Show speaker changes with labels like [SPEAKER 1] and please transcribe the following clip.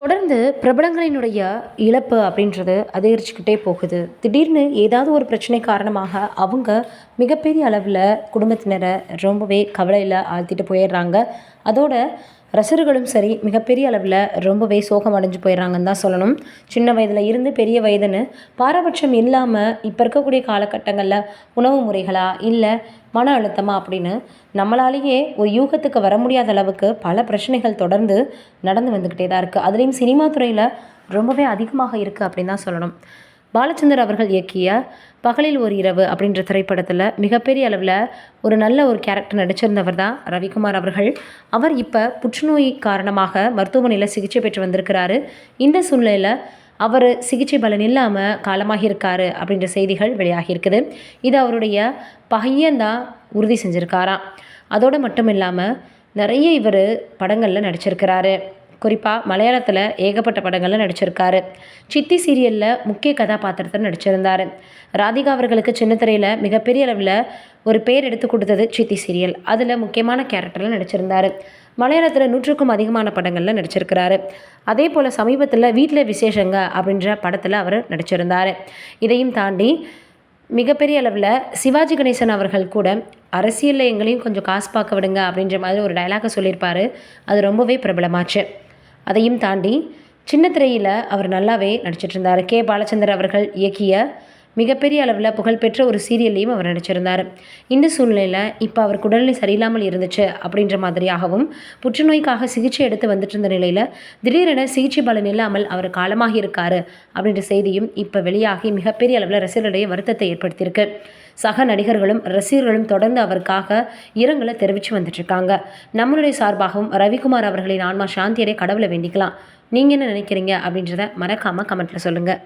[SPEAKER 1] தொடர்ந்து பிரபலங்களினுடைய இழப்பு அப்படின்றது அதிகரிச்சுக்கிட்டே போகுது. திடீர்னு ஏதாவது ஒரு பிரச்சனை காரணமாக அவங்க மிகப்பெரிய அளவில் குடும்பத்தினரை ரொம்பவே கவலையில் ஆழ்த்திட்டு போயிடுறாங்க. அதோட ரசிகர்களும் சரி மிகப்பெரிய அளவில் ரொம்பவே சோகம் அடைஞ்சு போயிடுறாங்கன்னு தான் சொல்லணும். சின்ன வயதில் இருந்து பெரிய வயதுன்னு பாரபட்சம் இல்லாமல் இப்போ இருக்கக்கூடிய காலகட்டங்களில் உணவு முறைகளா இல்லை மன அழுத்தமா அப்படின்னு நம்மளாலேயே ஒரு யூகத்துக்கு வர முடியாத அளவுக்கு பல பிரச்சனைகள் தொடர்ந்து நடந்து வந்துக்கிட்டே தான் இருக்குது. அதுலேயும் சினிமா துறையில் ரொம்பவே அதிகமாக இருக்குது அப்படின்னு தான் சொல்லணும். பாலச்சந்தர் அவர்கள் இயக்கிய பகலில் ஒரு இரவு அப்படின்ற திரைப்படத்தில் மிகப்பெரிய அளவில் ஒரு நல்ல ஒரு கேரக்டர் நடிச்சிருந்தவர் தான் ரவிக்குமார் அவர்கள். அவர் இப்போ புற்றுநோய் காரணமாக மருத்துவமனையில் சிகிச்சை பெற்று வந்திருக்கிறாரு. இந்த சூழ்நிலையில் அவர் சிகிச்சை பலன் இல்லாமல் காலமாகி இருக்காரு அப்படின்ற செய்திகள் வெளியாகியிருக்குது. இது அவருடைய பையன்தான் உறுதி செஞ்சுருக்காராம். அதோடு மட்டும் இல்லாமல் நிறைய இவர் படங்களில் நடிச்சிருக்கிறாரு. குறிப்பாக மலையாளத்தில் ஏகப்பட்ட படங்களில் நடிச்சிருக்காரு. சித்தி சீரியலில் முக்கிய கதாபாத்திரத்தில் நடிச்சிருந்தார். ராதிகா அவர்களுக்கு சின்னத்திரையில் மிகப்பெரிய அளவில் ஒரு பேர் எடுத்து கொடுத்தது சித்தி சீரியல். அதில் முக்கியமான கேரக்டரில் நடிச்சிருந்தார். மலையாளத்தில் 100க்கும் அதிகமான படங்களில் நடிச்சிருக்கிறாரு. அதே போல் சமீபத்தில் வீட்டில் விசேஷங்க அப்படின்ற படத்தில் அவர் நடிச்சிருந்தார். இதையும் தாண்டி மிகப்பெரிய அளவில் சிவாஜி கணேசன் அவர்கள் கூட அரசியலில் எங்களையும் கொஞ்சம் காசு பார்க்க விடுங்க அப்படின்ற மாதிரி ஒரு டைலாக்கை சொல்லியிருப்பார். அது ரொம்பவே பிரபலமாச்சு. அதையும் தாண்டி சின்ன திரையில் அவர் நல்லாவே நடிச்சிட்டு இருந்தார். கே பாலச்சந்தர் அவர்கள் இயக்கிய மிகப்பெரிய அளவில் புகழ்பெற்ற ஒரு சீரியல்லையும் அவர் நடிச்சிருந்தார். இந்த சூழ்நிலையில் இப்போ அவர் உடல்நிலை சரியில்லாமல் இருந்துச்சு அப்படின்ற மாதிரியாகவும் புற்றுநோய்க்காக சிகிச்சை எடுத்து வந்துட்டு இருந்த நிலையில் திடீரென சிகிச்சை பலன் இல்லாமல் அவர் காலமாகி இருக்காரு அப்படின்ற செய்தியும் இப்போ வெளியாகி மிகப்பெரிய அளவில் ரசிகர்களிடையே வருத்தத்தை ஏற்படுத்தியிருக்கு. சக நடிகர்களும் ரசிகர்களும் தொடர்ந்து அவருக்காக இரங்கலை தெரிவித்து வந்துட்டுருக்காங்க. நம்மளுடைய சார்பாகவும் ரவிக்குமார் அவர்களின் ஆன்மா சாந்தியடைய கடவுளை வேண்டிக்கலாம். நீங்கள் என்ன நினைக்கிறீங்க அப்படின்றத மறக்காமல் கமெண்ட்டில் சொல்லுங்கள்.